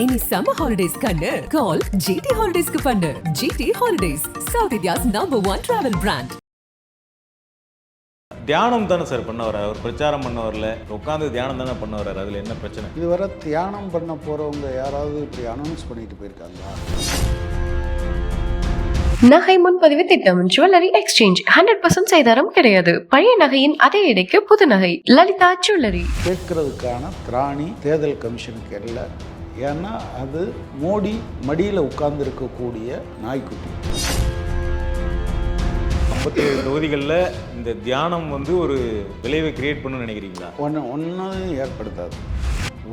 இனி summer holidays கண்ணு கால் GT ஹாலிடேஸ்க்கு பண்ணு. GT holidays, South India's #1 travel brand. தியானம் தானே சார் பண்ண வர்றாரு, அவர் பிரச்சாரம் பண்ண வரல, உட்காந்து தியானம் தானே பண்ண வர்றாரு. அதில் என்ன பிரச்சனை? இதுவரை தியானம் பண்ண போகிறவங்க யாராவது இப்படி அனௌன்ஸ் பண்ணிட்டு போயிருக்காங்களா? நகை முன்பதிவு திட்டம், ஜுவல்லரி எக்ஸ்சேஞ்ச் 100% செய்தாரம் கிடையாது. பழைய நகையின் அதே எடைக்கு புது நகை. லலிதா ஜுவல்லரி. கேட்கறதுக்கான திராணி தேர்தல் கமிஷனுக்கு இல்லை. ஏன்னா அது மோடி மடியில் உட்கார்ந்து இருக்கக்கூடிய நாய்க்குட்டி. 57 தொகுதிகளில் இந்த தியானம் ஒரு விளைவை கிரியேட் பண்ணணும்னு நினைக்கிறீங்களா? ஒன்றும் ஏற்படுத்தாது.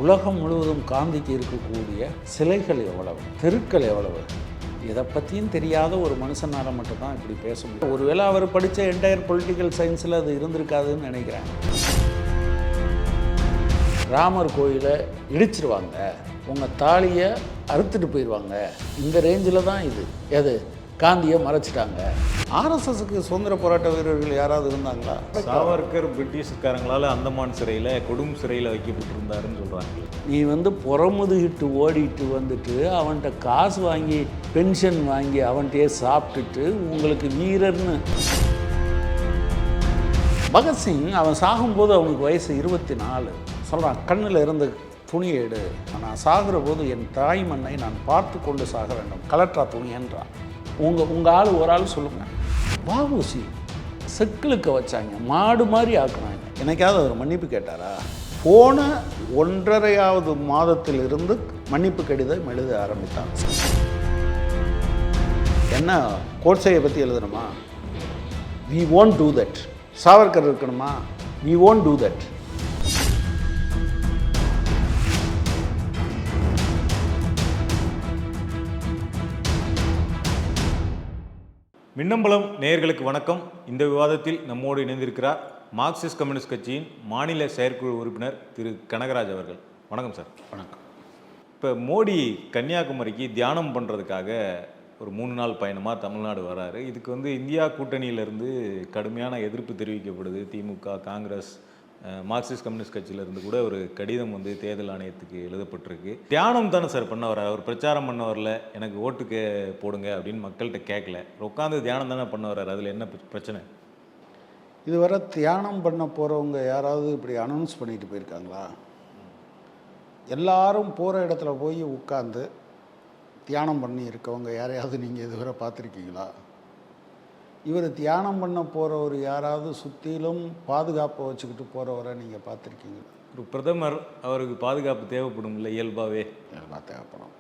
உலகம் முழுவதும் காந்திக்கு இருக்கக்கூடிய சிலைகள் எவ்வளவு, தெருக்கள் எவ்வளவு, இதை பற்றியும் தெரியாத ஒரு மனுஷனால் மட்டும்தான் இப்படி பேச முடியும். ஒருவேளை அவர் படித்த என்டையர் பொலிட்டிக்கல் சயின்ஸில் அது இருந்திருக்காதுன்னு நினைக்கிறேன். ராமர் கோயிலை இடிச்சிருவாங்க, உங்கள் தாலியை அறுத்துட்டு போயிடுவாங்க, இந்த ரேஞ்சில் தான் இது. எது காந்தியை மறைச்சிட்டாங்க. ஆர்எஸ்எஸ்க்கு சுதந்திர போராட்ட வீரர்கள் யாராவது இருந்தாங்களா? சாவர்கர் பிரிட்டிஷ்காரங்களால் அந்தமான் சிறையில் கொடும் சிறையில் வைக்கப்பட்டிருந்தாருன்னு சொல்கிறாங்க. நீ புறமுதுகிட்டு ஓடிட்டு வந்துட்டு அவன்கிட்ட காசு வாங்கி பென்ஷன் வாங்கி அவன்கிட்டயே சாப்பிட்டுட்டு உங்களுக்கு வீரர்னு. பகத்சிங் அவன் சாகும்போது அவனுக்கு வயசு 24. சொல்கிறான், கண்ணில் இருந்த துணியை எடு, நான் சாகிற போது என் தாய் மண்ணை நான் பார்த்து கொண்டு சாக வேண்டும், கலற்றா துணி என்றான். உங்கள் ஆள் ஒரு ஆள் சொல்லுங்கள். வஉசி செக்கிலுக்க வச்சாங்க, மாடு மாதிரி ஆக்குனாங்க. எனக்காவது அவர் மன்னிப்பு கேட்டாரா? போன 1.5 மாதத்திலிருந்து மன்னிப்பு கடிதம் எழுத ஆரம்பித்தாங்க. என்ன கோட்சையை பற்றி எழுதணுமா? we won't do that. Savarkar இருக்கணுமா? we won't do that. Minnambalam நேயர்களுக்கு வணக்கம். இந்த விவாதத்தில் நம்மோடு இணைந்திருக்கிறார் மார்க்சிஸ்ட் கம்யூனிஸ்ட் கட்சியின் மாநில செயற்குழு உறுப்பினர் திரு கனகராஜ் அவர்கள். வணக்கம் சார். வணக்கம். இப்போ மோடி கன்னியாகுமரிக்கு தியானம் பண்ணுறதுக்காக ஒரு 3 நாள் பயணமாக தமிழ்நாடு வராரு. இதுக்கு இந்தியா கூட்டணியிலேருந்து கடுமையான எதிர்ப்பு தெரிவிக்கப்படுது. திமுக, காங்கிரஸ், மார்க்சிஸ்ட் கம்யூனிஸ்ட் கட்சியிலேருந்து கூட ஒரு கடிதம் தேர்தல் ஆணையத்துக்கு எழுதப்பட்டிருக்கு. தியானம் தானே சார் பண்ண வர்றாரு, அவர் பிரச்சாரம் பண்ண வரல, எனக்கு ஓட்டுக்கு போடுங்க அப்படின்னு மக்கள்கிட்ட கேட்கல, உட்காந்து தியானம் தானே பண்ண வர்றாரு. அதில் என்ன பிரச்சனை? இதுவரை தியானம் பண்ண போகிறவங்க யாராவது இப்படி அனௌன்ஸ் பண்ணிட்டு போயிருக்காங்களா? எல்லாரும் போகிற இடத்துல போய் உட்காந்து தியானம் பண்ணி இருக்கவங்க யாரையாவது நீங்கள் இதுவரை பார்த்துருக்கீங்களா? இவர் தியானம் பண்ண போகிறவர் யாராவது சுற்றிலும் பாதுகாப்பை வச்சுக்கிட்டு போகிறவரை நீங்கள் பார்த்துருக்கீங்களா? ஒரு பிரதமர், அவருக்கு பாதுகாப்பு தேவைப்படும் இல்லை, இயல்பாகவே தேவைப்படும்.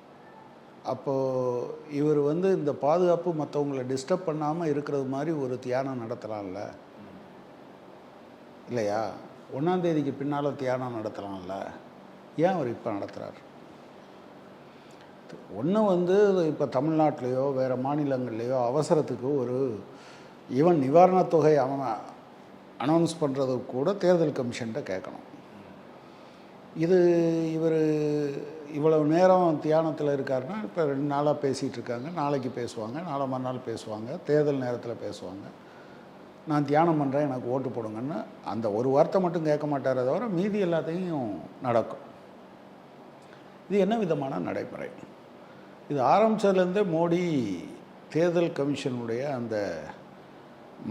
அப்போது இவர் இந்த பாதுகாப்பு மற்றவங்களை டிஸ்டர்ப் பண்ணாமல் இருக்கிறது மாதிரி ஒரு தியானம் நடத்தலாம்ல, இல்லையா? 1ஆம் தேதிக்கு பின்னால் தியானம் நடத்தலாம்ல, ஏன் அவர் இப்போ நடத்துகிறார்? ஒன்று இப்போ தமிழ்நாட்டிலையோ வேறு மாநிலங்கள்லேயோ அவசரத்துக்கு ஒரு ஈவன் நிவாரணத் தொகை அனௌன்ஸ் பண்ணுறதுக்கு கூட தேர்தல் கமிஷன்கிட்ட கேட்கணும். இவர் இவ்வளவு நேரம் தியானத்தில் இருக்காருன்னா, இப்போ 2 நாளாக பேசிகிட்டு இருக்காங்க, நாளைக்கு பேசுவாங்க, நாளை மறுநாள் பேசுவாங்க, தேர்தல் நேரத்தில் பேசுவாங்க, நான் தியானம் பண்ணுறேன் எனக்கு ஓட்டு போடுங்கன்னு அந்த ஒரு வார்த்தை மட்டும் கேட்க மாட்டாரே தவிர மீதி எல்லாத்தையும் நடக்கும். இது என்ன விதமான நடைமுறை? இது ஆரம்பித்ததுலேருந்தே மோடி தேர்தல் கமிஷனுடைய அந்த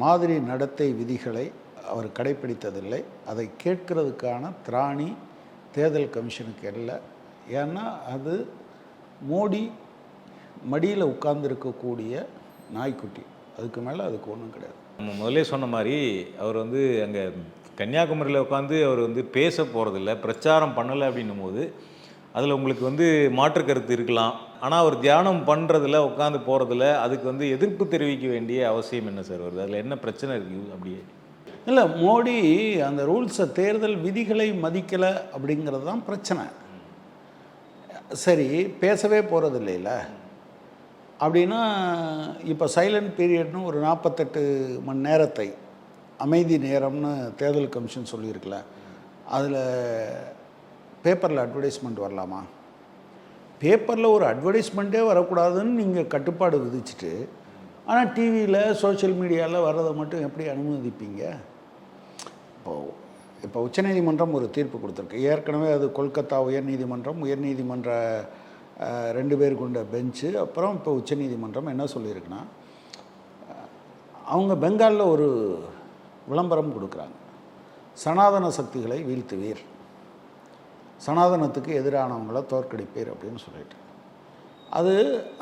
மாதிரி நடத்தை விதிகளை அவர் கடைப்பிடித்ததில்லை. அதை கேட்கறதுக்கான திராணி தேர்தல் கமிஷனுக்கு இல்லை. ஏன்னா அது மோடி மடியில் உட்கார்ந்துருக்கக்கூடிய நாய்க்குட்டி, அதுக்கு மேலே அதுக்கு ஒன்றும் கிடையாது. நம்ம முதலே சொன்ன மாதிரி அவர் அங்கே கன்னியாகுமரியில் உட்காந்து அவர் பேச போகிறதில்ல, பிரச்சாரம் பண்ணலை அப்படின்னும் போது அதில் உங்களுக்கு மாற்று கருத்து இருக்கலாம். ஆனால் அவர் தியானம் பண்ணுறதில் உட்காந்து போகிறதில்ல, அதுக்கு எதிர்ப்பு தெரிவிக்க வேண்டிய அவசியம் என்ன சார் வருது? அதில் என்ன பிரச்சனை இருக்குது? அப்படியே இல்லை, மோடி அந்த ரூல்ஸை, தேர்தல் விதிகளை மதிக்கலை அப்படிங்கிறது தான் பிரச்சனை. சரி, பேசவே போகிறது இல்லைல்ல அப்படின்னா, இப்போ சைலண்ட் பீரியட்னு ஒரு 48 மணி நேரத்தை அமைதி நேரம்னு தேர்தல் கமிஷன் சொல்லியிருக்கல, அதில் பேப்பரில் அட்வர்டைஸ்மெண்ட் வரலாமா? பேப்பரில் ஒரு அட்வர்டைஸ்மெண்ட்டே வரக்கூடாதுன்னு நீங்கள் கட்டுப்பாடு விதிச்சுட்டு, ஆனால் டிவியில் சோஷியல் மீடியாவில் வர்றதை மட்டும் எப்படி அனுமதிப்பீங்க? இப்போ உச்சநீதிமன்றம் ஒரு தீர்ப்பு கொடுத்துருக்கு. ஏற்கனவே அது கொல்கத்தா உயர்நீதிமன்றம், உயர்நீதிமன்ற 2 பேர் கொண்ட பெஞ்சு. அப்புறம் இப்போ உச்சநீதிமன்றம் என்ன சொல்லியிருக்குன்னா, அவங்க பெங்காலில் ஒரு விளம்பரம் கொடுக்குறாங்க, சனாதன சக்திகளை வீழ்த்துவீர், சனாதனத்துக்கு எதிரானவங்களை தோற்கடிப்பீர் அப்படின்னு சொல்லிட்டு. அது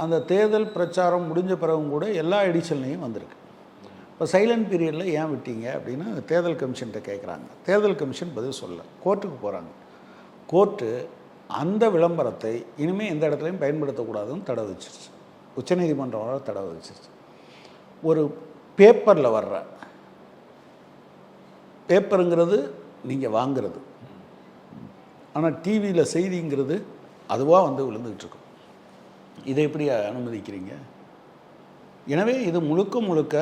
அந்த தேர்தல் பிரச்சாரம் முடிஞ்ச பிறகும் கூட எல்லா எடிஷன்லேயும் வந்திருக்கு. இப்போ சைலண்ட் பீரியடில் ஏன் விட்டீங்க அப்படின்னு தேர்தல் கமிஷன்கிட்ட கேட்குறாங்க. தேர்தல் கமிஷன் பதில் சொல்ல, கோர்ட்டுக்கு போகிறாங்க. கோர்ட்டு அந்த விளம்பரத்தை இனிமேல் எந்த இடத்துலையும் பயன்படுத்தக்கூடாதுன்னு தடை வச்சிருச்சு. உச்சநீதிமன்றம் தடை வச்சிருச்சு. ஒரு பேப்பரில் வர்ற, பேப்பருங்கிறது நீங்கள் வாங்கிறது, ஆனால் டிவியில் செய்திங்கிறது அதுவாக வந்து விழுந்துக்கிட்டு இருக்கும். இதை எப்படி அனுமதிக்கிறீங்க? எனவே இது முழுக்க முழுக்க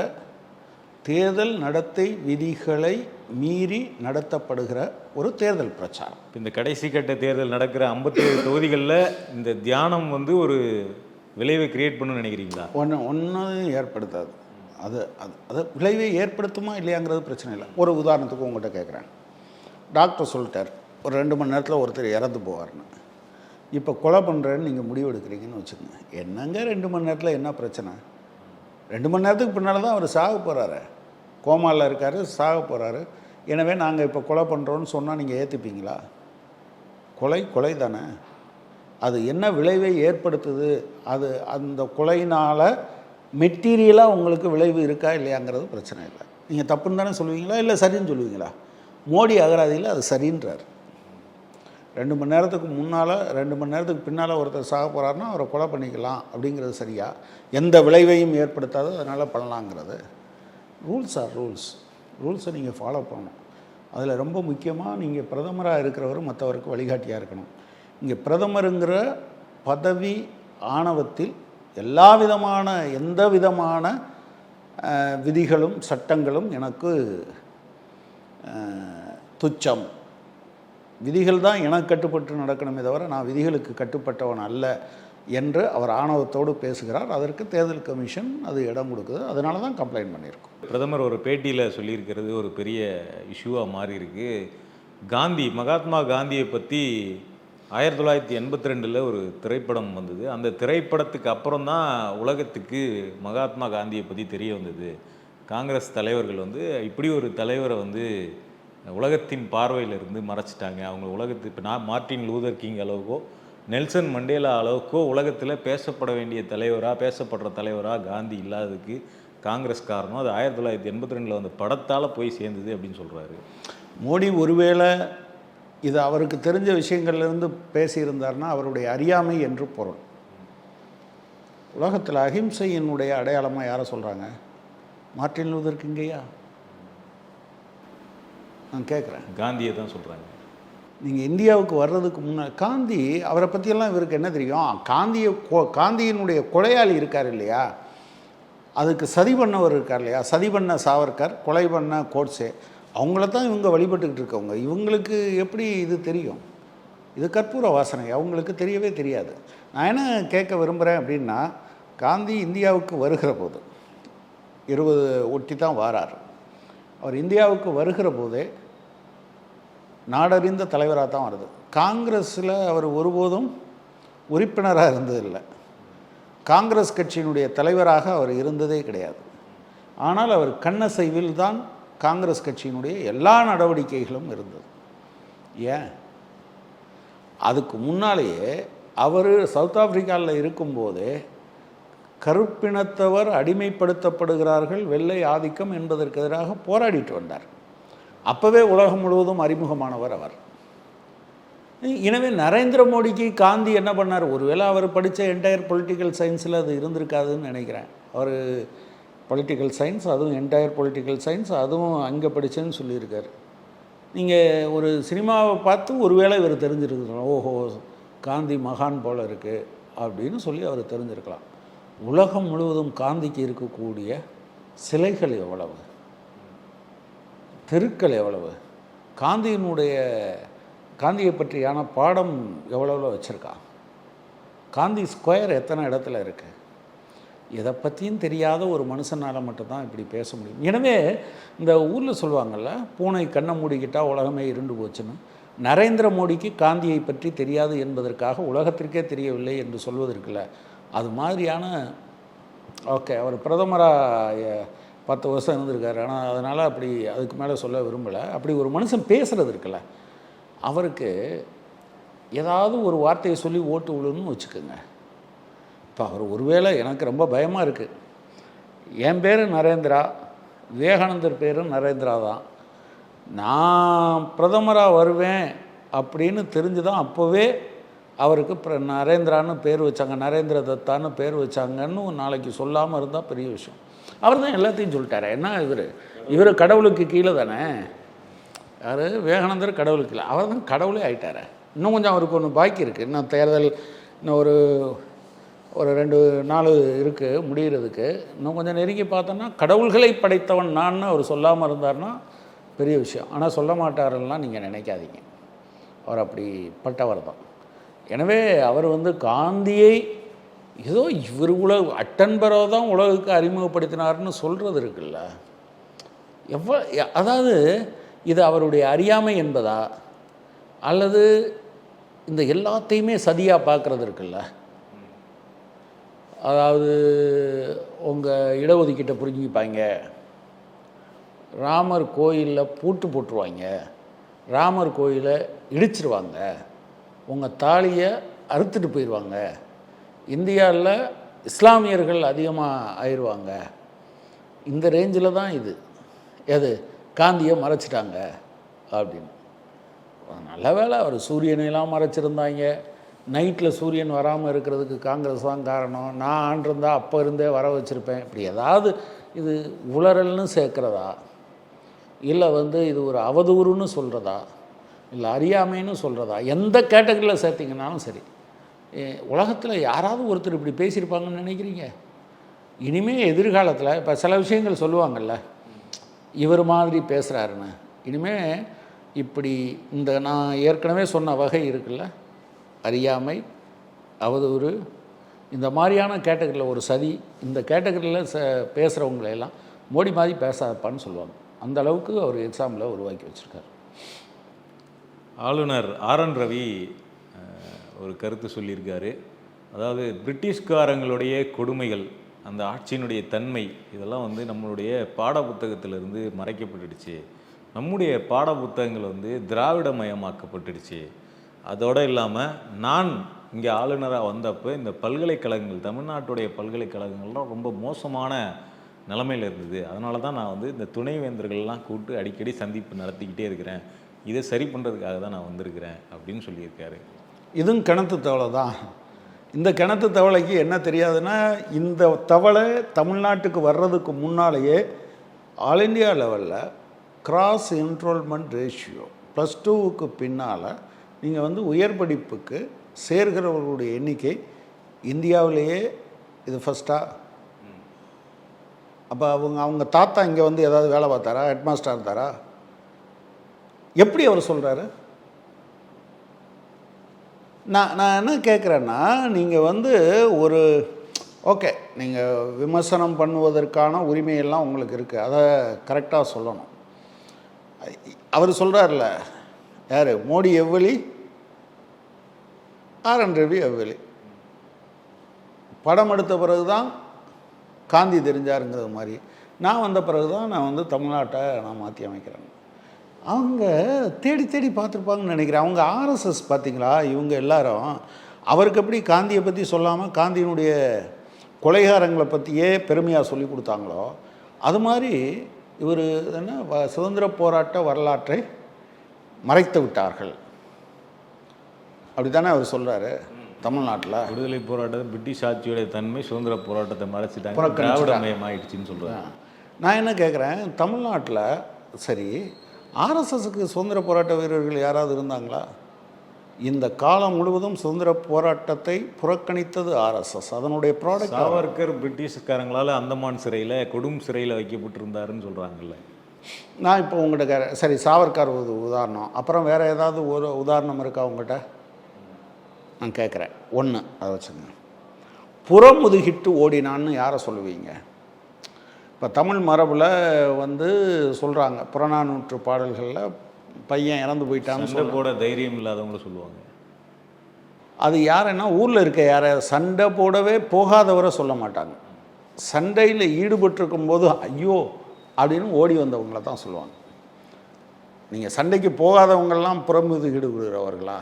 தேர்தல் நடத்தை விதிகளை மீறி நடத்தப்படுகிற ஒரு தேர்தல் பிரச்சாரம். இந்த கடைசி கட்ட தேர்தல் நடக்கிற 57 தொகுதிகளில் இந்த தியானம் வந்து ஒரு விளைவை கிரியேட் பண்ணணும்னு நினைக்கிறீங்களா? ஒன்றும் ஏற்படுத்தாது. அது அது அது விளைவை ஏற்படுத்துமா இல்லையாங்கிறது பிரச்சனை இல்லை. ஒரு உதாரணத்துக்கு உங்கள்கிட்ட கேட்குறேன். டாக்டர் சொல்லிட்டார் ஒரு 2 மணி நேரத்தில் ஒருத்தர் இறந்து போவார்னு. இப்போ கொலை பண்ணுறேன்னு நீங்கள் முடிவு எடுக்கிறீங்கன்னு வச்சுக்கோங்க. என்னங்க 2 மணி நேரத்தில் என்ன பிரச்சனை? 2 மணி நேரத்துக்கு பின்னால் தான் அவர் சாக போகிறாரு, கோமாவில் இருக்கார், சாக போகிறாரு. எனவே நாங்கள் இப்போ கொலை பண்ணுறோன்னு சொன்னால் நீங்கள் ஏற்றுப்பீங்களா? கொலை தானே. அது என்ன விளைவை ஏற்படுத்துது, அது அந்த கொலையினால் மெட்டீரியலாக உங்களுக்கு விளைவு இருக்கா இல்லையாங்கிறது பிரச்சனை இல்லை. நீங்கள் தப்புன்னு தானே சொல்லுவீங்களா இல்லை சரின்னு சொல்லுவீங்களா? மோடி அகராதியில் அது சரின்றார். 2 மணி நேரத்துக்கு முன்னால் 2 மணி நேரத்துக்கு பின்னால் ஒருத்தர் சாக போகிறாருன்னா அவரை கொலை பண்ணிக்கலாம் அப்படிங்கிறது சரியா? எந்த விளைவையும் ஏற்படுத்தாது, அதனால் பண்ணலாங்கிறது. ரூல்ஸ் ஆர் ரூல்ஸை நீங்கள் ஃபாலோ பண்ணணும். அதில் ரொம்ப முக்கியமாக நீங்கள் பிரதமராக இருக்கிறவர் மற்றவருக்கு வழிகாட்டியாக இருக்கணும். இங்கே பிரதமருங்கிற பதவி ஆணவத்தில் எந்த விதமான விதிகளும் சட்டங்களும் எனக்கு துச்சம். விதிகள் தான் எனக்கு கட்டுப்பட்டு நடக்கணுமே தவிர நான் விதிகளுக்கு கட்டுப்பட்டவன் அல்ல என்று அவர் ஆணவத்தோடு பேசுகிறார். அதற்கு தேர்தல் கமிஷன் அது இடம் கொடுக்குது. அதனால தான் கம்ப்ளைண்ட் பண்ணியிருக்கோம். பிரதமர் ஒரு பேட்டியில் சொல்லியிருக்கிறது ஒரு பெரிய இஷ்யூவாக மாறி இருக்கு. மகாத்மா காந்தியை பற்றி 1982 ஒரு திரைப்படம் வந்தது. அந்த திரைப்படத்துக்கு அப்புறம் தான் உலகத்துக்கு மகாத்மா காந்தியை பற்றி தெரிய வந்தது. காங்கிரஸ் தலைவர்கள் வந்து இப்படி ஒரு தலைவரை வந்து உலகத்தின் பார்வையிலிருந்து மறைச்சிட்டாங்க. அவங்க இப்போ மார்ட்டின் லூதர் கிங் அளவுக்கோ நெல்சன் மண்டேலா அளவுக்கோ உலகத்தில் பேசப்படுற தலைவராக காந்தி இல்லாததுக்கு காங்கிரஸ் காரணம். அது 1982 வந்த படத்தால் போய் சேர்ந்தது அப்படின்னு சொல்கிறாரு. மோடி ஒருவேளை இது அவருக்கு தெரிஞ்ச விஷயங்கள்லேருந்து பேசியிருந்தார்னா அவருடைய அறியாமை என்று பொருள். உலகத்தில் அஹிம்சையினுடைய அடையாளமாக யாரை சொல்கிறாங்க? மார்ட்டின் லூதர் கிங்கையா? நான் கேட்குறேன். காந்தியை தான் சொல்கிறாங்க. நீங்கள் இந்தியாவுக்கு வர்றதுக்கு முன்னாடி காந்தி, அவரை பற்றியெல்லாம் இவருக்கு என்ன தெரியும்? காந்தியினுடைய கொலையாளி இருக்கார் இல்லையா, அதுக்கு சதி பண்ணவர் இருக்கார் இல்லையா, சதி பண்ண சாவர்கர், கொலை பண்ண கோட்ஸே, அவங்கள தான் இவங்க வழிபட்டுக்கிட்டு இருக்கவங்க. இவங்களுக்கு எப்படி இது தெரியும்? இது கற்பூர வாசனை, அவங்களுக்கு தெரியவே தெரியாது. நான் என்ன கேட்க விரும்புகிறேன் அப்படின்னா, காந்தி இந்தியாவுக்கு வருகிற போது 20 ஒட்டி தான் வாரார். அவர் இந்தியாவுக்கு வருகிற போதே நாடறிந்த தலைவராக தான் வருது. காங்கிரஸில் அவர் ஒருபோதும் உறுப்பினராக இருந்ததில்லை. காங்கிரஸ் கட்சியினுடைய தலைவராக அவர் இருந்ததே கிடையாது. ஆனால் அவர் கண்ணசைவில் தான் காங்கிரஸ் கட்சியினுடைய எல்லா நடவடிக்கைகளும் இருந்தது. ஏன்? அதுக்கு முன்னாலேயே அவர் சவுத் ஆப்பிரிக்காவில் இருக்கும்போதே கருப்பினத்தவர் அடிமைப்படுத்தப்படுகிறார்கள், வெள்ளை ஆதிக்கம் என்பதற்கு எதிராக போராடிட்டு வந்தார். அப்போவே உலகம் முழுவதும் அறிமுகமானவர் அவர். எனவே நரேந்திர மோடிக்கு காந்தி என்ன பண்ணார்? ஒருவேளை அவர் படித்த என்டையர் பொலிட்டிக்கல் சயின்ஸில் அது இருந்திருக்காதுன்னு நினைக்கிறேன். அவர் பொலிட்டிக்கல் சயின்ஸ், அதுவும் என்டையர் பொலிட்டிக்கல் சயின்ஸ், அதுவும் அங்கே படித்தேன்னு சொல்லியிருக்கார். நீங்கள் ஒரு சினிமாவை பார்த்து ஒருவேளை இவர் தெரிஞ்சிருக்கலாம், ஓஹோ காந்தி மகான் போல் இருக்குது அப்படின்னு சொல்லி அவர் தெரிஞ்சிருக்கலாம். உலகம் முழுவதும் காந்திக்கு இருக்கக்கூடிய சிலைகள் எவ்வளவு, தெருக்கள் எவ்வளவு, காந்தியை பற்றியான பாடம் எவ்வளோ வச்சுருக்கா, காந்தி ஸ்கொயர் எத்தனை இடத்துல இருக்குது, இதை பற்றியும் தெரியாத ஒரு மனுஷனால் மட்டும்தான் இப்படி பேச முடியும். எனவே இந்த ஊரில் சொல்லுவாங்கள்ல, பூனை கண்ணை மூடிக்கிட்டால் உலகமே இருண்டு போச்சுன்னு, நரேந்திர மோடிக்கு காந்தியை பற்றி தெரியாது என்பதற்காக உலகத்திற்கே தெரியவில்லை என்று சொல்வதற்குல்ல, அது மாதிரியான ஓகே அவர் பிரதமராக 10 வருஷம் இருந்திருக்காரு, ஆனால் அதனால் அப்படி அதுக்கு மேலே சொல்ல விரும்பலை. அப்படி ஒரு மனுஷன் பேசுகிறது இருக்குல்ல, அவருக்கு ஏதாவது ஒரு வார்த்தையை சொல்லி ஓட்டு விழுன்னு வச்சுக்கோங்க. இப்போ அவர் ஒருவேளை எனக்கு ரொம்ப பயமாக இருக்குது, என் பேர் நரேந்திரா, விவேகானந்தர் பேரும் நரேந்திரா தான், நான் பிரதமராக வருவேன் அப்படின்னு தெரிஞ்சு தான் அப்போவே அவருக்கு நரேந்திரான்னு பேர் வச்சாங்க, நரேந்திர தத்தான்னு பேர் வச்சாங்கன்னு நாளைக்கு சொல்லாமல் இருந்தால் பெரிய விஷயம். அவர் தான் எல்லாத்தையும் சொல்லிட்டாரு. என்ன இவர் கடவுளுக்கு கீழே தானே, யார் விவேகானந்தர் கடவுளுக்கு இல்லை, அவர் தான் கடவுளே ஆகிட்டார். இன்னும் கொஞ்சம் அவருக்கு ஒன்று பாக்கி இருக்குது, இன்னும் தேர்தல் இன்னும் ஒரு 2 நாள் இருக்குது முடிகிறதுக்கு. இன்னும் கொஞ்சம் நெருங்கி பார்த்தோன்னா கடவுள்களை படைத்தவன் நான் அவர் சொல்லாமல் இருந்தார்னா பெரிய விஷயம். ஆனால் சொல்ல மாட்டாருலாம் நீங்கள் நினைக்காதீங்க, அவர் அப்படிப்பட்டவர் தான். எனவே அவர் காந்தியை ஏதோ இவர் அட்டன்பரோ தான் உலகுக்கு அறிமுகப்படுத்தினார்னு சொல்கிறது இருக்குல்ல, அதாவது இது அவருடைய அறியாமை என்பதா, அல்லது இந்த எல்லாத்தையுமே சதியாக பார்க்குறது இருக்குல்ல, அதாவது உங்கள் இடஒதுக்கீட்டை புரிஞ்சுப்பாங்க, ராமர் கோயிலில் பூட்டு போட்டுருவாங்க, ராமர் கோயிலை இடிச்சிருவாங்க, உங்கள் தாலியை அறுத்துட்டு போயிடுவாங்க, இந்தியாவில் இஸ்லாமியர்கள் அதிகமாக ஆயிடுவாங்க, இந்த ரேஞ்சில் தான் இது எது காந்தியை மறைச்சிட்டாங்க அப்படின்னு. நல்ல வேளை அவர் சூரியனையெல்லாம் மறைச்சிருந்தாங்க, நைட்டில் சூரியன் வராமல் இருக்கிறதுக்கு காங்கிரஸ் தான் காரணம், நான் ஆண்டிருந்தால் அப்போ இருந்தே வர வச்சுருப்பேன், இப்படி ஏதாவது இது உளறல்னு சேர்க்குறதா, இல்லை இது ஒரு அவதூறுன்னு சொல்கிறதா, இல்லை அறியாமைன்னு சொல்கிறதா, எந்த கேட்டகரியில் சேர்த்திங்கனாலும் சரி, உலகத்தில் யாராவது ஒருத்தர் இப்படி பேசியிருப்பாங்கன்னு நினைக்கிறீங்க? இனிமேல் எதிர்காலத்தில் இப்போ சில விஷயங்கள் சொல்லுவாங்கள்ல, இவர் மாதிரி பேசுகிறாருன்னு, இனிமேல் இப்படி இந்த நான் ஏற்கனவே சொன்ன வகை இருக்குல்ல, அறியாமை, அவதூறு, இந்த மாதிரியான கேட்டகரியில் ஒரு சதி, இந்த கேட்டகரியில் பேசுகிறவங்களையெல்லாம் மோடி மாதிரி பேசாதப்பான்னு சொல்லுவாங்க. அந்த அளவுக்கு அவர் எக்ஸாம்பிளை உருவாக்கி வச்சுருக்கார். ஆளுநர் ஆர்.என். ரவி ஒரு கருத்து சொல்லியிருக்காரு. அதாவது பிரிட்டிஷ்காரங்களுடைய கொடுமைகள், அந்த ஆட்சியினுடைய தன்மை, இதெல்லாம் நம்மளுடைய பாட புத்தகத்திலிருந்து மறைக்கப்பட்டுடுச்சு, நம்முடைய பாட புத்தகங்கள் திராவிடமயமாக்கப்பட்டுடுச்சு. அதோடு இல்லாமல் நான் இங்கே ஆளுநராக வந்தப்போ இந்த பல்கலைக்கழகங்கள், தமிழ்நாட்டுடைய பல்கலைக்கழகங்கள்லாம் ரொம்ப மோசமான நிலைமையில் இருந்தது, அதனால தான் நான் இந்த துணைவேந்தர்கள்லாம் கூப்பிட்டு அடிக்கடி சந்திப்பு நடத்திக்கிட்டே இருக்கிறேன், இதை சரி பண்ணுறதுக்காக தான் நான் வந்திருக்கிறேன் அப்படின்னு சொல்லியிருக்காரு. இதுவும் கிணத்து தவளை தான். இந்த கிணத்து தவளைக்கு என்ன தெரியாதுன்னா, இந்த தவளை தமிழ்நாட்டுக்கு வர்றதுக்கு முன்னாலேயே ஆல் இண்டியா லெவலில் கிராஸ் என்ரோல்மெண்ட் ரேஷியோ +2க்கு பின்னால் நீங்கள் உயர் படிப்புக்கு சேர்கிறவர்களுடைய எண்ணிக்கை இந்தியாவிலேயே இது ஃபஸ்ட்டாக. அப்போ அவங்க தாத்தா இங்கே ஏதாவது வேலை பார்த்தாரா, ஹெட்மாஸ்டராக இருந்தாரா? எப்படி அவர் சொல்கிறாரு? நான் என்ன கேட்குறேன்னா, நீங்கள் ஒரு ஓகே, நீங்கள் விமர்சனம் பண்ணுவதற்கான உரிமையெல்லாம் உங்களுக்கு இருக்குது, அதை கரெக்டாக சொல்லணும். அவர் சொல்கிறார்ல, யார் மோடி எவ்வளி, ஆர்.என். ரவி எவ்வளி. படம் எடுத்த பிறகு தான் காந்தி தெரிஞ்சாருங்கிறது மாதிரி, நான் வந்த பிறகு தான் நான் தமிழ்நாட்டை நான் மாற்றி அமைக்கிறேன். அவங்க தேடி தேடி பார்த்துருப்பாங்கன்னு நினைக்கிறேன். அவங்க ஆர்எஸ்எஸ் பார்த்தீங்களா, இவங்க எல்லாரும் அவருக்கு எப்படி காந்தியை பற்றி சொல்லாமல் காந்தியினுடைய கொலைகாரங்களை பற்றியே பெருமையாக சொல்லி கொடுத்தாங்களோ, அது மாதிரி இவர் என்ன சுதந்திர போராட்ட வரலாற்றை மறைத்து விட்டார்கள், அப்படி தானே அவர் சொல்கிறாரு. தமிழ்நாட்டில் விடுதலை போராட்டத்தை பிரிட்டிஷ் ஆட்சியுடைய தன்மை சுதந்திர போராட்டத்தை மறைச்சிட்டாங்க, திராவிடமயமாயிடுச்சின்னு சொல்கிறேன். நான் என்ன கேட்குறேன், தமிழ்நாட்டில் சரி ஆர்எஸ்எஸ்க்கு சுதந்திர போராட்ட வீரர்கள் யாராவது இருந்தாங்களா? இந்த காலம் முழுவதும் சுதந்திர போராட்டத்தை புறக்கணித்தது ஆர்எஸ்எஸ், அதனுடைய ப்ராடக்ட். சாவர்கர் பிரிட்டிஷ்காரங்களால் அந்தமான் சிறையில் கொடும் சிறையில் வைக்கப்பட்டிருந்தாருன்னு சொல்கிறாங்கல்ல. நான் இப்போ உங்கள்கிட்ட சரி சாவர்கர் ஒரு உதாரணம், அப்புறம் வேறு ஏதாவது ஒரு உதாரணம் இருக்கா உங்கள்கிட்ட? நான் கேட்குறேன். ஒன்று அதை வச்சுங்க. புறமுதுகிட்டு ஓடினான்னு யாரை சொல்லுவீங்க? இப்போ தமிழ் மரபில் சொல்கிறாங்க, புறநானூற்று பாடல்களில் பையன் இறந்து போயிட்டான்னு சண்டை போட தைரியம் இல்லாதவங்கள சொல்லுவாங்க. அது யாருன்னா ஊரில் இருக்க யாரை சண்டை போடவே போகாதவரை சொல்ல மாட்டாங்க. சண்டையில் ஈடுபட்டிருக்கும் போது ஐயோ அப்படின்னு ஓடி வந்தவங்கள தான் சொல்லுவாங்க. நீங்கள் சண்டைக்கு போகாதவங்கெல்லாம் புறமுது ஈடுபடுகிறவர்களா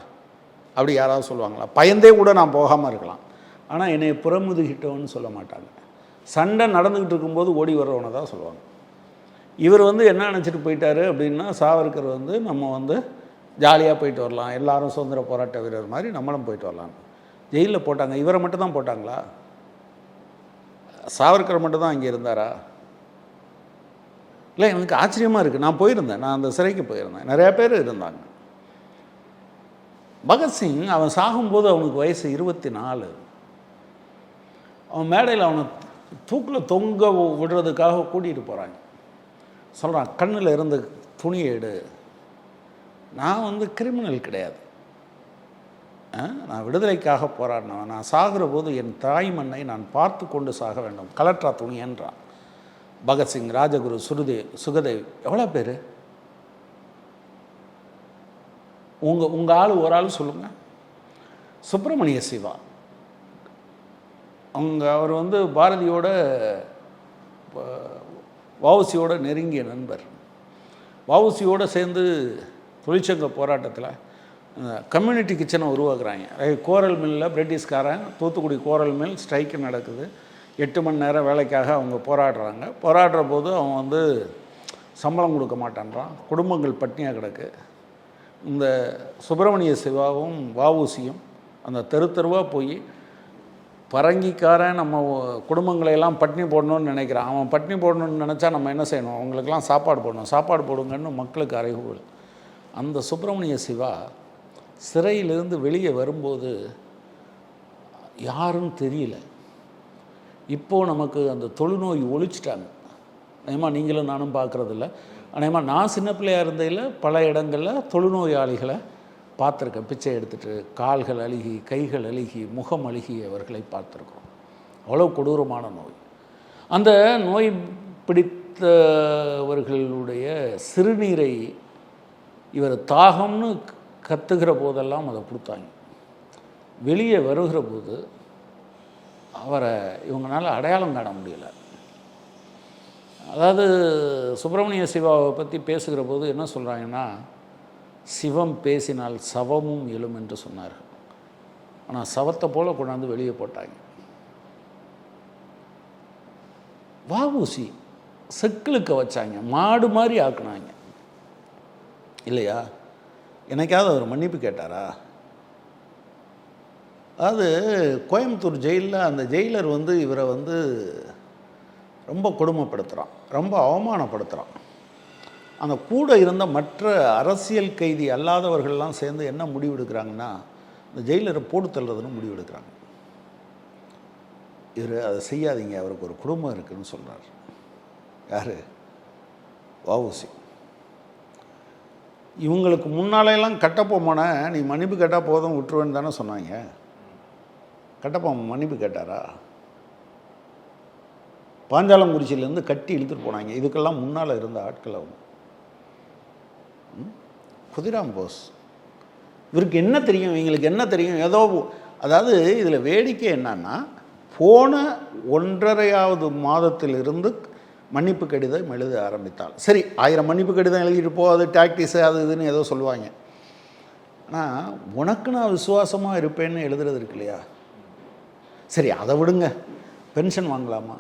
அப்படி யாராவது சொல்லுவாங்களா? பயந்தே கூட நான் போகாமல் இருக்கலாம், ஆனால் என்னை புறமுதுகிட்டவன்னு சொல்ல மாட்டாங்க. சண்டை நடந்துக்கிட்டு இருக்கும்போது ஓடி வர்றவனை தான் சொல்லுவாங்க. இவர் என்ன நினச்சிட்டு போயிட்டாரு அப்படின்னா, சாவர்கர் நம்ம ஜாலியாக போயிட்டு வரலாம், எல்லாரும் சுதந்திர போராட்ட வீரர் மாதிரி நம்மளும் போயிட்டு வரலாம். ஜெயிலில் போட்டாங்க. இவரை மட்டும் தான் போட்டாங்களா? சாவர்கர் மட்டும் தான் அங்கே இருந்தாரா? இல்லை, எனக்கு ஆச்சரியமாக இருக்குது. நான் போயிருந்தேன், நான் அந்த சிறைக்கு போயிருந்தேன், நிறையா பேர் இருந்தாங்க. பகத்சிங் அவன் சாகும்போது அவனுக்கு வயசு 24. அவன் மேடையில் அவனை தூக்கில் தொங்க விடுறதுக்காக கூட்டிகிட்டு போகிறாங்க. சொல்கிறான், கண்ணில் இருந்து துணியை எடு, நான் கிரிமினல் கிடையாது, நான் விடுதலைக்காக போராடினவன், நான் சாகிற போது என் தாய் மண்ணை நான் பார்த்து கொண்டு சாக வேண்டும், கலெக்டரா துணியன்றான். பகத்சிங், ராஜகுரு, சுகதேவ், எவ்வளோ பேர்? உங்கள் ஆள் ஒரு ஆள் சொல்லுங்கள். சுப்பிரமணிய சிவா, அவர் பாரதியோட வஉசியோட நெருங்கிய நண்பர். வஉசியோடு சேர்ந்து தொழிற்சங்க போராட்டத்தில் கம்யூனிட்டி கிச்சனை உருவாக்குறாங்க. கோரல் மில்லில் பிரிட்டிஷ்காரன் தூத்துக்குடி கோரல் மில் ஸ்ட்ரைக்கு நடக்குது. 8 மணி நேரம் வேலைக்காக அவங்க போராடுறாங்க. போராடுற போது அவன் சம்பளம் கொடுக்க மாட்டான்றான். குடும்பங்கள் பட்டினியாக கிடக்கு. இந்த சுப்பிரமணிய சிவாவும் வஉசியும் அந்த தெருவாக போய், பரங்கிக்காரன் நம்ம குடும்பங்களையெல்லாம் பட்டினி போடணும்னு நினைக்கிறான், அவன் பட்டினி போடணும்னு நினச்சா நம்ம என்ன செய்யணும், அவங்களுக்கெல்லாம் சாப்பாடு போடணும், சாப்பாடு போடுங்கன்னு மக்களுக்கு அறைகூவல். அந்த சுப்பிரமணிய சிவா சிறையிலிருந்து வெளியே வரும்போது யாரும் தெரியல. இப்போது நமக்கு அந்த தொழுநோய் ஒழிச்சிட்டாங்க. அதேமாதிரி நீங்களும் நானும் பார்க்குறதில்ல. அதேமாதிரி நான் சின்ன பிள்ளையாக இருந்தையில் பல இடங்களில் தொழுநோயாளிகளை பார்த்துருக்கேன். பிச்சை எடுத்துகிட்டு கால்கள் அழுகி, கைகள் அழுகி, முகம் அழுகியவர்களை பார்த்துருக்கோம். அவ்வளோ கொடூரமான நோய். அந்த நோய் பிடித்தவர்களுடைய சிறுநீரை இவர் தாகம்னு கத்துகிற போதெல்லாம் அதை கொடுத்தாங்க. வெளியே வருகிற போது அவரை இவங்களால் அடையாளம் காண முடியலை. அதாவது சுப்பிரமணிய சிவாவை பற்றி பேசுகிற போது என்ன சொல்கிறாங்கன்னா, சிவம் பேசினால் சவமும் எழும் என்று சொன்னார்கள். ஆனால் சவத்தை போல் கொண்டாந்து வெளியே போட்டாங்க. வஉசி செக்கிலுக்க வச்சாங்க, மாடு மாதிரி ஆக்குனாங்க இல்லையா? எனக்காவது அவர் மன்னிப்பு கேட்டாரா? அது கோயம்புத்தூர் ஜெயிலில் அந்த ஜெயிலர் இவரை ரொம்ப கொடுமைப்படுத்துகிறான், ரொம்ப அவமானப்படுத்துகிறான். அந்த கூட இருந்த மற்ற அரசியல் கைதி அல்லாதவர்கள்லாம் சேர்ந்து என்ன முடிவெடுக்கிறாங்கன்னா, இந்த ஜெயிலரை போட்டு தள்ளுறதுன்னு முடிவெடுக்கிறாங்க. இவர் அதை செய்யாதீங்க, அவருக்கு ஒரு குடும்பம் இருக்குதுன்னு சொல்கிறார். யார்? வஉசி. இவங்களுக்கு முன்னாலையெல்லாம் கட்டப்பொம்மனை நீ மன்னிப்பு கேட்டால் போதும் விட்டுருவேன்னு தானே சொன்னாங்க. கட்டப்பொம்மன் மன்னிப்பு கேட்டாரா? பாஞ்சாலங்குறிச்சியிலேருந்து கட்டி இழுத்துட்டு போனாங்க. இதுக்கெல்லாம் முன்னால் இருந்த ஆட்கள் அவங்க. குதிராம் போஸ், இவருக்கு என்ன தெரியும், இவங்களுக்கு என்ன தெரியும்? ஏதோ அதாவது இதில் வேடிக்கை என்னன்னா, போன 1.5வது மாதத்திலிருந்து மன்னிப்பு கடிதம் எழுத ஆரம்பித்தாள். சரி, 1000 மன்னிப்பு கடிதம் எழுதிட்டு போ, அது டாக்டிஸு அது இதுன்னு ஏதோ சொல்லுவாங்க. ஆனால் உனக்கு நான் விசுவாசமாக இருப்பேன்னு எழுதுறது இருக்கு இல்லையா? சரி, அதை விடுங்க. பென்ஷன் வாங்கலாமா?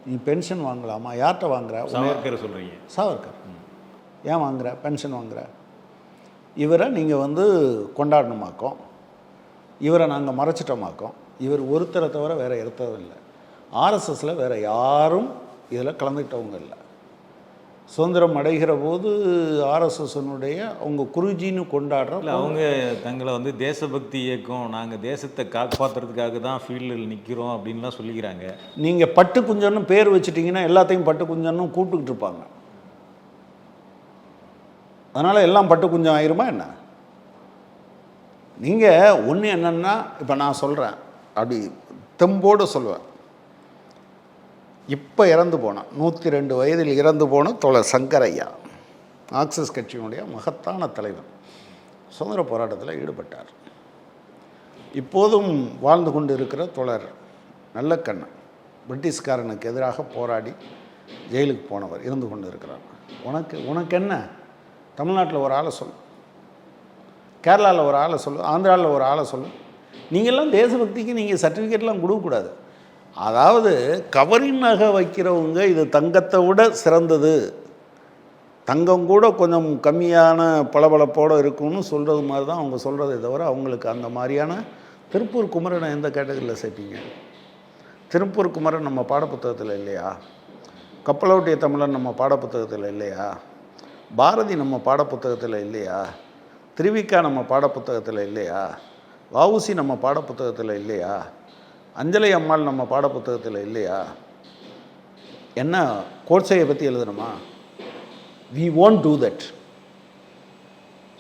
நீ பென்ஷன் வாங்கலாமா? யார்கிட்ட வாங்குற? சாவர்கர் சொல்கிறீங்க. சாவர்கர் ஏன் வாங்குற? பென்ஷன் வாங்குற? இவரை நீங்கள் கொண்டாடணுமாக்கும், இவரை நாங்கள் மறைச்சிட்டோமாக்கும். இவர் ஒருத்தரை தவிர வேறு எடுத்ததும் இல்லை. ஆர்எஸ்எஸில் வேறு யாரும் இதில் கலந்துக்கிட்டவங்க இல்லை. சுதந்திரம் அடைகிற போது ஆர்எஸ்எஸ்னுடைய அவங்க குருஜின்னு கொண்டாடுற அவங்க தங்களை தேசபக்தி இயக்கம், நாங்கள் தேசத்தை காப்பாற்றுறதுக்காக தான் ஃபீல்டில் நிற்கிறோம் அப்படின்லாம் சொல்லிக்கிறாங்க. நீங்கள் பட்டு குஞ்சன்னு பேர் வச்சுட்டிங்கன்னா எல்லாத்தையும் பட்டு குஞ்சன்னு கூப்பிட்டுக்கிட்டு இருப்பாங்க. அதனால் எல்லாம் பட்டு குஞ்சம் ஆயிருமா என்ன? நீங்கள் ஒன்று என்னென்னா, இப்போ நான் சொல்கிறேன், அப்படி தெம்போடு சொல்லுவேன். இப்போ இறந்து போனான், 102 வயதில் இறந்து போன தோழர் சங்கரையா, மார்க்சிஸ்ட் கட்சியினுடைய மகத்தான தலைவர் சுதந்திர போராட்டத்தில் ஈடுபட்டார். இப்போதும் வாழ்ந்து கொண்டு இருக்கிற தோழர் நல்லக்கண்ணன் பிரிட்டிஷ்காரனுக்கு எதிராக போராடி ஜெயிலுக்கு போனவர் இருந்து கொண்டு இருக்கிறார். உனக்கு என்ன, தமிழ்நாட்டில் ஒரு ஆளை சொல்லு, கேரளாவில் ஒரு ஆளை சொல்லு, ஆந்திராவில் ஒரு ஆளை சொல்லு. நீங்கள்லாம் தேசபக்திக்கு நீங்கள் சர்டிஃபிகேட்லாம் கொடுக்கக்கூடாது. அதாவது கவரிங் நகை வைக்கிறவங்க இது தங்கத்தை விட சிறந்தது, தங்கம் கூட கொஞ்சம் கம்மியான பளபளப்போடு இருக்கும்னு சொல்கிறது மாதிரி தான் அவங்க சொல்கிறதே தவிர அவங்களுக்கு அந்த மாதிரியான திருப்பூர் குமரனை எந்த கேட்டகரியில் சேர்ப்பீங்க? திருப்பூர் குமரன் நம்ம பாடப்புத்தகத்தில் இல்லையா? கப்பலோட்டிய தமிழன் நம்ம பாடப்புத்தகத்தில் இல்லையா? பாரதி நம்ம பாடப்புத்தகத்தில் இல்லையா? திருவிக்கா நம்ம பாடப்புத்தகத்தில் இல்லையா? வஉசி நம்ம பாடப்புத்தகத்தில் இல்லையா? அஞ்சலை அம்மாள் நம்ம பாடப்புத்தகத்தில் இல்லையா? என்ன கோட்சையை பற்றி எழுதணுமா? we won't do that.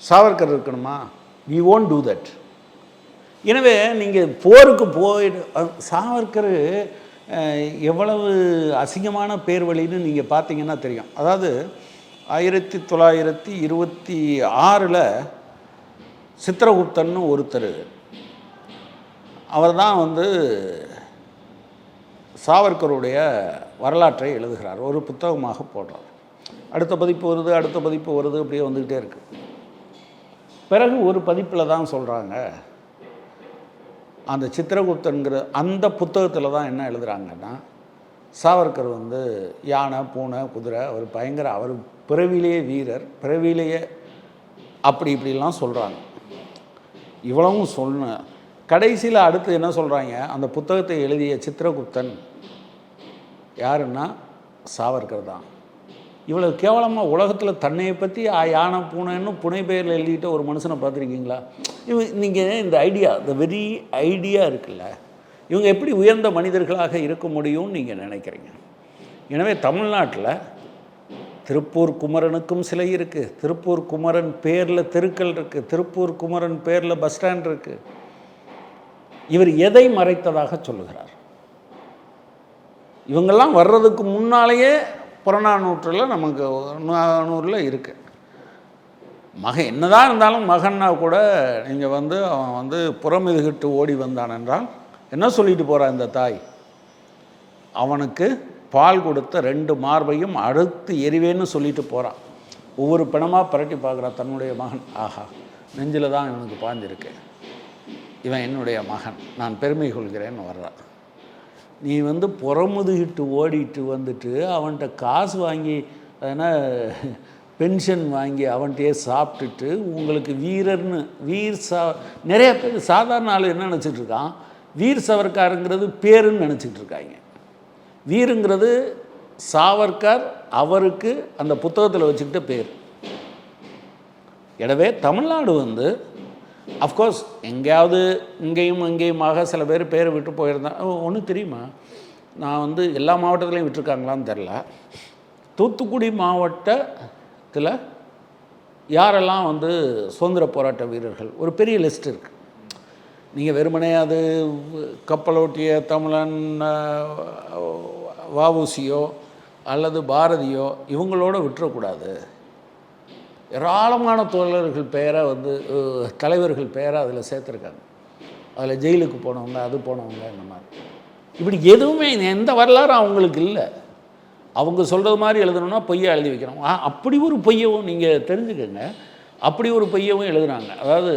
Savarkar இருக்கணுமா? we won't do that. எனவே நீங்கள் போருக்கு சாவர்கர் எவ்வளவு அசிங்கமான பேர் வழின்னு நீங்கள் பார்த்தீங்கன்னா தெரியும். அதாவது 1926 சித்திரகுப்தன்னு ஒருத்தர், அவர் தான் வந்து சாவர்கருடைய வரலாற்றை எழுதுகிறார், ஒரு புத்தகமாக போடுறார். அடுத்த பதிப்பு வருது, அடுத்த பதிப்பு வருது, அப்படியே வந்துக்கிட்டே இருக்குது. பிறகு ஒரு பதிப்பில் தான் சொல்கிறாங்க, அந்த சித்திரகுப்தன்கிற அந்த புத்தகத்தில் தான் என்ன எழுதுகிறாங்கன்னா, சாவர்கர் வந்து யானை, பூனை, குதிரை, அவர் பயங்கர, அவர் பிறவிலேயே வீரர், பிறவிலேயே அப்படி இப்படிலாம் சொல்கிறாங்க. இவ்வளவும் சொன்ன கடைசியில் அடுத்து என்ன சொல்கிறாங்க, அந்த புத்தகத்தை எழுதிய சித்திரகுப்தன் யாருன்னா சாவர்கர் தான். இவ்வளோ கேவலமாக உலகத்தில் தன்னையை பற்றி யானை பூனைன்னு புனை பெயரில் எழுதிக்கிட்ட ஒரு மனுஷனை பார்த்துருக்கீங்களா? நீங்கள் இந்த ஐடியா, இந்த வெரி ஐடியா இருக்குல்ல, இவங்க எப்படி உயர்ந்த மனிதர்களாக இருக்க முடியும்னு நீங்கள் நினைக்கிறீங்க. எனவே தமிழ்நாட்டில் திருப்பூர் குமரனுக்கும் சிலை இருக்குது, திருப்பூர் குமரன் பேரில் தெருக்கள் இருக்குது, திருப்பூர் குமரன் பேரில் பஸ் ஸ்டாண்ட் இருக்குது. இவர் எதை மறைத்ததாக சொல்லுகிறார்? இவங்கெல்லாம் வர்றதுக்கு முன்னாலேயே புறநானூற்றில் நமக்கு 400 இருக்குது. மகன் என்னதான் இருந்தாலும் மகன்னா கூட நீங்கள் வந்து அவன் வந்து புறமிதுகிட்டு ஓடி வந்தான் என்றால் என்ன சொல்லிட்டு போகிறான் இந்த தாய்? அவனுக்கு பால் கொடுத்த 2 மார்பையும் அடுத்து எரிவேன்னு சொல்லிட்டு போகிறான். ஒவ்வொரு பிணமாக புரட்டி பார்க்குறான் தன்னுடைய மகன். ஆஹா, நெஞ்சில் தான் இவனுக்கு பாஞ்சிருக்கு, இவன் என்னுடைய மகன், நான் பெருமை கொள்கிறேன்னு வர்றான். நீ வந்து புறமுதுகிட்டு ஓடிட்டு வந்துட்டு அவன்கிட்ட காசு வாங்கி அதனா பென்ஷன் வாங்கி அவன்கிட்டயே சாப்பிட்டுட்டு உங்களுக்கு வீரர்னு நிறைய பேர் சாதாரண ஆள் என்ன நினச்சிட்ருக்கான், வீர் சவர்காருங்கிறது பேருன்னு நினச்சிட்டு இருக்காங்க. வீருங்கிறது சாவர்கர் அவருக்கு அந்த புத்தகத்தில் வச்சுக்கிட்ட பேர். எனவே தமிழ்நாடு வந்து அஃப்கோர்ஸ் எங்கேயாவது இங்கேயும் அங்கேயுமாக சில பேர் பேரை விட்டு போயிருந்தேன். ஒன்று தெரியுமா, நான் வந்து எல்லா மாவட்டத்துலேயும் விட்டுருக்காங்களான்னு தெரில. தூத்துக்குடி மாவட்டத்தில் யாரெல்லாம் வந்து சுதந்திர போராட்ட வீரர்கள், ஒரு பெரிய லிஸ்ட் இருக்குது. நீங்கள் வெறுமனே அது கப்பலோட்டிய தமிழன் வஉசியோ அல்லது பாரதியோ இவங்களோட விட்டுறக்கூடாது. ஏராளமான தோழர்கள் பெயரை வந்து தலைவர்கள் பெயரை அதில் சேர்த்துருக்காங்க. அதில் ஜெயிலுக்கு போனவங்க, அது போனவங்க, இந்த மாதிரி இப்படி எதுவுமே எந்த வரலாறும் அவங்களுக்கு இல்லை. அவங்க சொல்கிறது மாதிரி எழுதணும்னா பொய்யை எழுதி வைக்கிறோம். அப்படி ஒரு பொய்யவும் நீங்கள் தெரிஞ்சுக்கங்க, அப்படி ஒரு பொய்யவும் எழுதுனாங்க. அதாவது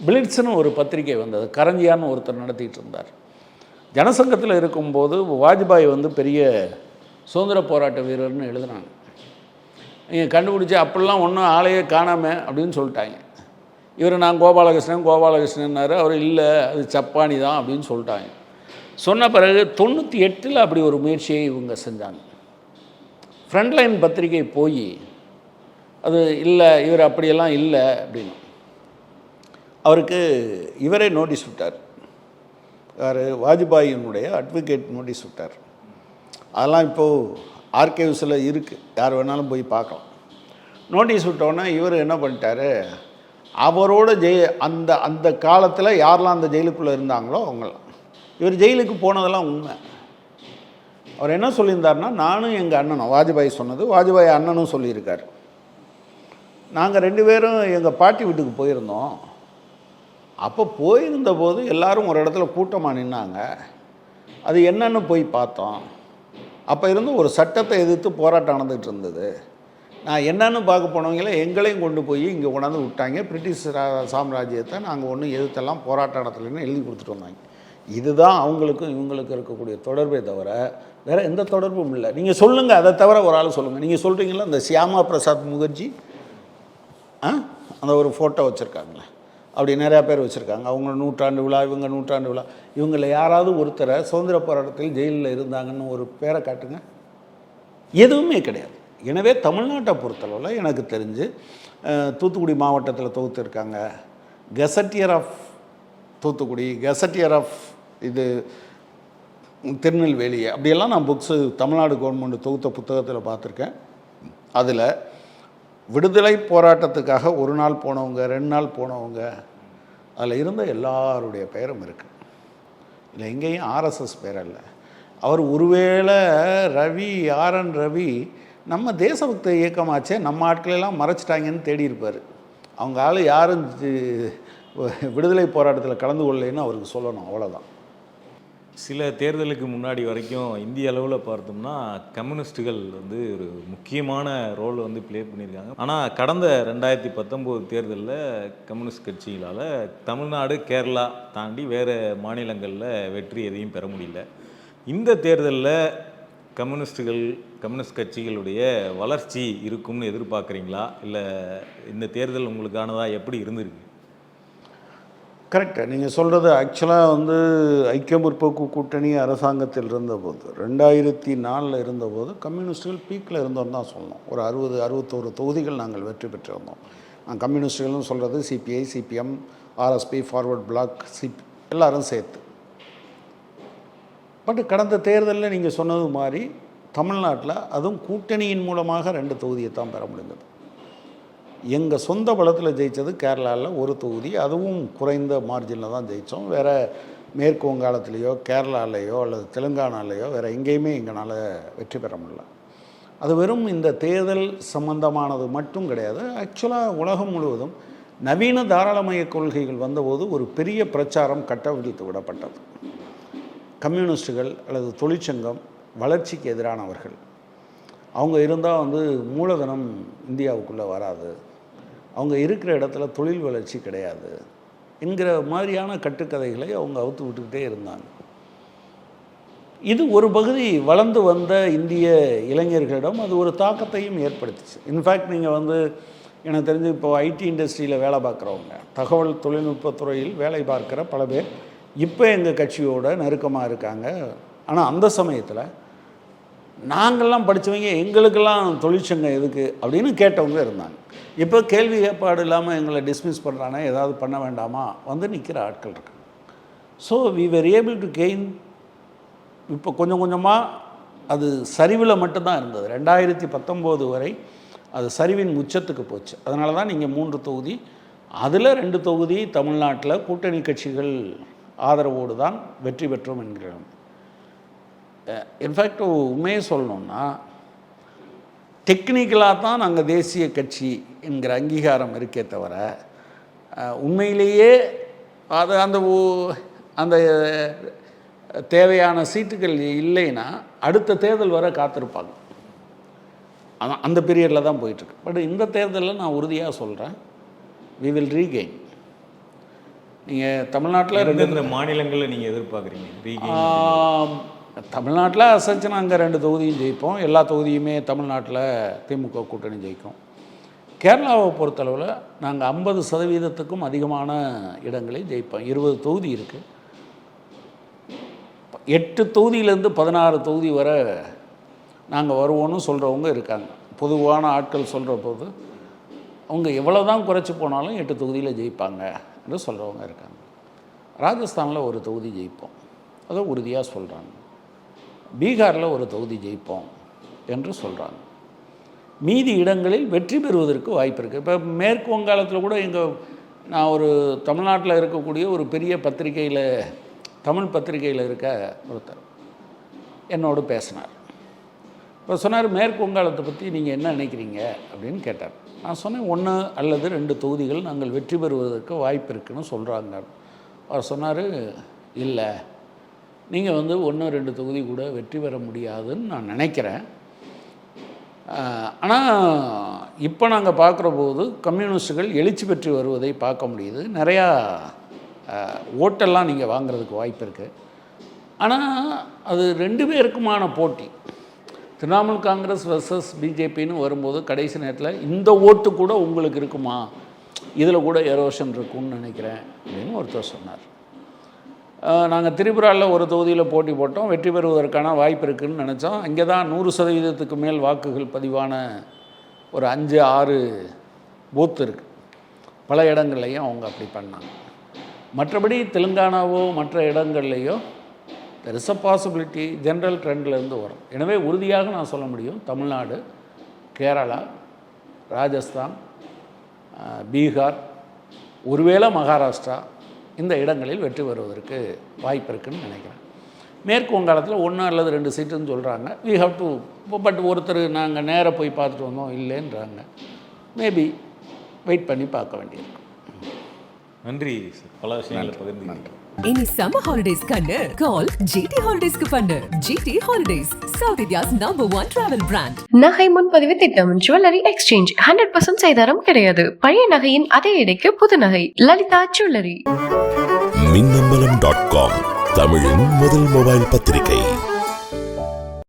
பிளிட்ஸ்னு ஒரு பத்திரிகை வந்தது, கரஞ்சியான்னு ஒருத்தர் நடத்திட்டு இருந்தார். ஜனசங்கத்தில் இருக்கும்போது வாஜ்பாய் வந்து பெரிய சுதந்திர போராட்ட வீரர்னு எழுதுனாங்க. நீங்கள் கண்டுபிடிச்சி அப்படிலாம் ஒன்றும் ஆளையே காணாமல் அப்படின்னு சொல்லிட்டாங்க. இவர் நான் கோபாலகிருஷ்ணன்னாரு, அவர் இல்லை அது சப்பானி தான் அப்படின்னு சொல்லிட்டாங்க. சொன்ன பிறகு 98 அப்படி ஒரு முயற்சியை இவங்க செஞ்சாங்க. ஃப்ரண்ட்லைன் பத்திரிகை போய் அது இல்லை, இவர் அப்படியெல்லாம் இல்லை அப்படின்னு அவருக்கு இவரே நோட்டீஸ் விட்டார். யார்? வாஜ்பாயினுடைய அட்வொகேட் நோட்டீஸ் விட்டார். அதெல்லாம் இப்போது ஆர்கைவ்ஸில் இருக்குது, யார் வேணாலும் போய் பார்க்கலாம். நோட்டீஸ் விட்டோன்னே இவர் என்ன பண்ணிட்டார், அவரோட அந்த அந்த காலத்தில் யாரெல்லாம் அந்த ஜெயிலுக்குள்ளே இருந்தாங்களோ அவங்களாம், இவர் ஜெயிலுக்கு போனதெல்லாம் உண்மை. அவர் என்ன சொல்லியிருந்தாருன்னா, நானும் எங்கள் அண்ணனும், வாஜ்பாய் சொன்னது, வாஜ்பாய் அண்ணனும் சொல்லியிருக்கார், நாங்கள் 2 பேரும் எங்கள் பாட்டி வீட்டுக்கு போயிருந்தோம். அப்போ போயிருந்த போது எல்லோரும் ஒரு இடத்துல கூட்டமாக நின்னாங்க. அது என்னன்னு போய் பார்த்தோம். அப்போ இருந்து ஒரு சட்டத்தை எதிர்த்து போராட்டம் நடந்துகிட்டு இருந்தது. நான் என்னன்னு பார்க்க போனவங்கள எங்களையும் கொண்டு போய் இங்கே கொண்டாந்து விட்டாங்க. பிரிட்டிஷ் சாம்ராஜ்யத்தை நாங்கள் ஒன்றும் எதிர்த்தெல்லாம் போராட்டம் நடத்தலைன்னு எழுதி கொடுத்துட்டு வந்தாங்க. இதுதான் அவங்களுக்கும் இவங்களுக்கும் இருக்கக்கூடிய தொடர்பே தவிர வேறு எந்த தொடர்பும் இல்லை. நீங்கள் சொல்லுங்கள், அதை தவிர ஒரு ஆள் சொல்லுங்கள். நீங்கள் சொல்கிறீங்களா இந்த சியாமா பிரசாத் முகர்ஜி அந்த ஒரு ஃபோட்டோ வச்சுருக்காங்களே, அப்படி நிறையா பேர் வச்சுருக்காங்க. அவங்க 100ஆண்டு விழா, இவங்க 100ஆண்டு விழா. இவங்களில் யாராவது ஒருத்தரை சுதந்திர போராட்டத்தில் ஜெயிலில் இருந்தாங்கன்னு ஒரு பேரை காட்டுங்க. எதுவுமே கிடையாது. எனவே தமிழ்நாட்டை பொறுத்தளவில் எனக்கு தெரிஞ்சு தூத்துக்குடி மாவட்டத்தில் தொகுத்துருக்காங்க. Gazetteer of Thoothukudi, gazetteer of இது திருநெல்வேலி, அப்படியெல்லாம் நான் புக்ஸு தமிழ்நாடு கவர்மெண்ட் தொகுத்த புத்தகத்தில் பார்த்துருக்கேன். அதில் விடுதலை போராட்டத்துக்காக 1 நாள் போனவங்க, 2 நாள் போனவங்க, அதில் இருந்த எல்லாருடைய பெயரும் இருக்குது. இல்லை எங்கேயும் ஆர்எஸ்எஸ் பேர் இல்லை. அவர் ஒருவேளை ரவி, ஆர்என் ரவி நம்ம தேசபக்த இயக்கமாச்சே, நம்ம ஆட்களெல்லாம் மறைச்சிட்டாங்கன்னு தேடி இருப்பார். அவங்க ஆள் யாரும் விடுதலை போராட்டத்தில் கலந்து கொள்ளலைன்னு அவருக்கு சொல்லணும், அவ்வளோதான். சில தேர்தலுக்கு முன்னாடி வரைக்கும் இந்திய அளவில் பார்த்தோம்னா கம்யூனிஸ்ட்டுகள் வந்து ஒரு முக்கியமான ரோல் வந்து ப்ளே பண்ணியிருக்காங்க. ஆனால் கடந்த 2019 தேர்தலில் கம்யூனிஸ்ட் கட்சிகளால் தமிழ்நாடு, கேரளா தாண்டி வேறு மாநிலங்களில் வெற்றி எதையும் பெற முடியல. இந்த தேர்தலில் கம்யூனிஸ்ட் கட்சிகளுடைய வளர்ச்சி இருக்கும்னு எதிர்பார்க்குறீங்களா? இல்லை இந்த தேர்தல் உங்களுக்கானதாக எப்படி இருந்திருக்கு? கரெக்டாக நீங்கள் சொல்கிறது. ஆக்சுவலாக வந்து ஐக்கிய முற்போக்கு கூட்டணி அரசாங்கத்தில் இருந்தபோது 2004 இருந்தபோது கம்யூனிஸ்டுகள் பீக்கில் இருந்தோன்னு தான் சொல்லணும். ஒரு 61 தொகுதிகள் நாங்கள் வெற்றி பெற்றிருந்தோம். நான் கம்யூனிஸ்டுகள்னு சொல்கிறது CPI, CPM, RSP, Forward Bloc, எல்லாரும் சேர்த்து. பட் கடந்த தேர்தலில் நீங்கள் சொன்னது மாதிரி தமிழ்நாட்டில் அதுவும் கூட்டணியின் மூலமாக 2 தொகுதியை தான் பெற முடிந்தது. எங்கள் சொந்த பலத்தில் ஜெயித்தது கேரளாவில் 1 தொகுதி, அதுவும் குறைந்த மார்ஜினில் தான் ஜெயித்தோம். வேறு மேற்கு வங்காளத்துலேயோ கேரளாலேயோ அல்லது தெலுங்கானாலேயோ வேறு எங்கேயுமே எங்களால் வெற்றி பெற முடியல. அது வெறும் இந்த தேர்தல் சம்பந்தமானது மட்டும் கிடையாது. ஆக்சுவலாக உலகம் முழுவதும் நவீன தாராளமய கொள்கைகள் வந்தபோது ஒரு பெரிய பிரச்சாரம் கட்டவிழ்த்து விடப்பட்டது. கம்யூனிஸ்டுகள் அல்லது தொழிற்சங்கம் வளர்ச்சிக்கு எதிரானவர்கள், அவங்க இருந்தால் வந்து மூலதனம் இந்தியாவுக்குள்ளே வராது, அவங்க இருக்கிற இடத்துல தொழில் வளர்ச்சி கிடையாது என்கிற மாதிரியான கட்டுக்கதைகளை அவங்க அவுத்து விட்டுக்கிட்டே இருந்தாங்க. இது ஒரு பகுதி வளர்ந்து வந்த இந்திய இளைஞர்களிடம் அது ஒரு தாக்கத்தையும் ஏற்படுத்திச்சு. இன்ஃபேக்ட் நீங்கள் வந்து எனக்கு தெரிஞ்சு இப்போ ஐடி இண்டஸ்ட்ரியில் வேலை பார்க்குறவங்க, தகவல் தொழில்நுட்பத்துறையில் வேலை பார்க்குற பல பேர் இப்போ எங்கள் கட்சியோட நெருக்கமாக இருக்காங்க. ஆனால் அந்த சமயத்தில் நாங்கள்லாம் படித்தவங்க எங்களுக்கெல்லாம் தொழிற்சங்கம் எதுக்கு அப்படின்னு கேட்டவங்க இருந்தாங்க. இப்போ கேள்வி ஏற்பாடு இல்லாமல் எங்களை டிஸ்மிஸ் பண்ணுறானே, ஏதாவது பண்ண வேண்டாமா வந்து நிற்கிற ஆட்கள் இருக்காங்க. So we were able to gain. இப்போ கொஞ்சம் கொஞ்சமாக அது சரிவில் மட்டும்தான் இருந்தது. 2019 வரை அது சரிவின் உச்சத்துக்கு போச்சு. அதனால தான் நீங்கள் 3 தொகுதி, அதில் 2 தொகுதி தமிழ்நாட்டில் கூட்டணி கட்சிகள் ஆதரவோடு தான் வெற்றி பெற்றோம் என்கிறோம். இன்ஃபேக்ட் உண்மையே சொல்லணுன்னா டெக்னிக்கலாக தான் நாங்கள் தேசிய கட்சி என்கிற அங்கீகாரம் இருக்கே தவிர உண்மையிலேயே அது அந்த தேவையான சீட்டுகள் இல்லைன்னா அடுத்த தேர்தல் வர காத்திருப்பாங்க. ஆனால் அந்த பீரியடில் தான் போயிட்டுருக்கு. பட் இந்த தேர்தலில் நான் உறுதியாக சொல்கிறேன், வி வில் ரீகெயின். நீங்கள் தமிழ்நாட்டில் 2 மாநிலங்களில் நீங்கள் எதிர்பார்க்குறீங்க தமிழ்நாட்டில் அசைச்சு நாங்கள் 2 தொகுதியும் ஜெயிப்போம். எல்லா தொகுதியுமே தமிழ்நாட்டில் திமுக கூட்டணி ஜெயிக்கும். கேரளாவை பொறுத்தளவில் நாங்கள் 50% அதிகமான இடங்களை ஜெயிப்போம். 20 தொகுதி இருக்குது. 8 தொகுதியிலேருந்து 16 தொகுதி வரை நாங்கள் வருவோன்னு சொல்கிறவங்க இருக்காங்க. பொதுவான ஆட்கள் சொல்கிற போது அவங்க எவ்வளோ தான் குறைச்சி போனாலும் 8 தொகுதியில் ஜெயிப்பாங்க என்று சொல்கிறவங்க இருக்காங்க. ராஜஸ்தானில் 1 தொகுதி ஜெயிப்போம், அதை உறுதியாக சொல்கிறாங்க. பீகாரில் 1 தொகுதி ஜெயிப்போம் என்று சொல்கிறாங்க. மீதி இடங்களில் வெற்றி பெறுவதற்கு வாய்ப்பு இருக்குது. இப்போ மேற்கு வங்காளத்தில் கூட நான் ஒரு தமிழ்நாட்டில் இருக்கக்கூடிய ஒரு பெரிய பத்திரிகையில், தமிழ் பத்திரிகையில் இருக்க ஒருத்தர், என்னோடு பேசினார். இப்போ சொன்னார், மேற்கு வங்காளத்தை பற்றி நீங்கள் என்ன நினைக்கிறீங்க அப்படின்னு கேட்டார். நான் சொன்னேன், 1 அல்லது 2 தொகுதிகள் நாங்கள் வெற்றி பெறுவதற்கு வாய்ப்பு இருக்குன்னு சொல்கிறாங்க. அவர் சொன்னார், இல்லை, நீங்கள் 1, 2 தொகுதி கூட வெற்றி பெற முடியாதுன்னு நான் நினைக்கிறேன். ஆனால் இப்போ நாங்கள் பார்க்குற போது கம்யூனிஸ்டுகள் எழுச்சி பெற்று வருவதை பார்க்க முடியுது. நிறையா ஓட்டெல்லாம் நீங்கள் வாங்கிறதுக்கு வாய்ப்பு இருக்குது. ஆனால் அது 2 பேருக்குமான போட்டி. திரிணாமுல் காங்கிரஸ் வர்சஸ் பிஜேபின்னு வரும்போது கடைசி நேரத்தில் இந்த ஓட்டு கூட உங்களுக்கு இருக்குமா, இதில் கூட எரோஷன் இருக்கும்னு நினைக்கிறேன் அப்படின்னு ஒருத்தர் சொன்னார். நாங்கள் திரிபுராவில் ஒரு தொகுதியில் போட்டி போட்டோம், வெற்றி பெறுவதற்கான வாய்ப்பு இருக்குதுன்னு நினச்சோம். அங்கே தான் 100% மேல் வாக்குகள் பதிவான ஒரு 5-6 பூத்து இருக்குது. பல இடங்கள்லையும் அவங்க அப்படி பண்ணாங்க. மற்றபடி தெலுங்கானாவோ மற்ற இடங்கள்லையோ there is a possibility general ட்ரெண்ட்லேருந்து வரும். எனவே உறுதியாக நான் சொல்ல முடியும், தமிழ்நாடு, கேரளா, ராஜஸ்தான், பீகார், ஒருவேளை மகாராஷ்டிரா, இந்த இடங்களில் வெற்றி பெறுவதற்கு வாய்ப்பு இருக்குதுன்னு நினைக்கிறேன். மேற்கு வங்காளத்தில் 1 அல்லது 2 சீட்டுன்னு சொல்கிறாங்க. வி ஹவ் டு, பட் ஒருத்தர் நாங்கள் நேராக போய் பார்த்துட்டு வந்தோம் இல்லைன்றாங்க. மேபி வெயிட் பண்ணி பார்க்க வேண்டியிருக்கும். நன்றி சார், பல விஷயங்களை பகிர்ந்து. இனி சம்மர் ஹாலிடேஸ் கண்ணு கால் GT ஹாலிடேஸ்க்கு பண்ணு. GT holidays, South India's #1 travel brand. நகை முன்பதிவு திட்டம், ஜுவல்லரி எக்ஸ்சேஞ்ச் 100% செய்தாரம் கிடையாது. பழைய நகையின் அதே எடைக்கு புது நகை. லலிதா ஜுவல்லரி. மின்னம்பலம்.com, தமிழின் முதல் மொபைல் பத்திரிகை.